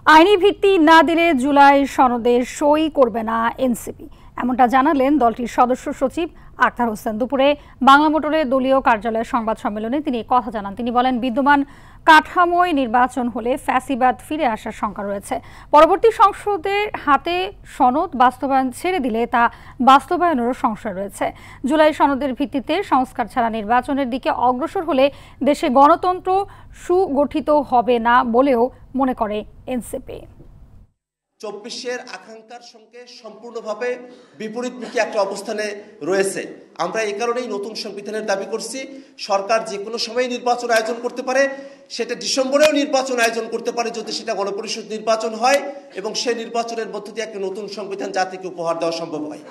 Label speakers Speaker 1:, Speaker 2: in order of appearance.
Speaker 1: আইনি ভিত্তি না দিলে জুলাই সনদে সই করবে না এনসিপি, এমনটা জানালেন দলটির সদস্য সচিব আখতার হোসেন। দুপুরে বাংলা মোটরের দলীয় কার্যালয়ের সংবাদ সম্মেলনে তিনি কথা জানান। তিনি বলেন, বিদ্যমান কাঠামোয় নির্বাচন হলে ফ্যাসিবাদ ফিরে আসার শঙ্কা রয়েছে। পরবর্তী সংসদের হাতে সনদ বাস্তবায়ন ছেড়ে দিলে তা বাস্তবায়নেরও সংশয় রয়েছে। জুলাই সনদের ভিত্তিতে সংস্কার ছাড়া নির্বাচনের দিকে অগ্রসর হলে দেশে গণতন্ত্র সুগঠিত হবে না বলেও মনে করে এনসিপি।
Speaker 2: ২৪-এর আকাঙ্ক্ষার সঙ্গে সম্পূর্ণভাবে বিপরীতমুখী একটা অবস্থানে রয়েছে। আমরা এই কারণেই নতুন সংবিধানের দাবি করছি। সরকার যে কোনো সময় নির্বাচন আয়োজন করতে পারে, সেটা ডিসেম্বরেও নির্বাচন আয়োজন করতে পারে যদি সেটা গণপরিষদ নির্বাচন হয় এবং সেই নির্বাচনের মধ্য দিয়ে একটা নতুন সংবিধান জাতিকে উপহার দেওয়া সম্ভব হয়।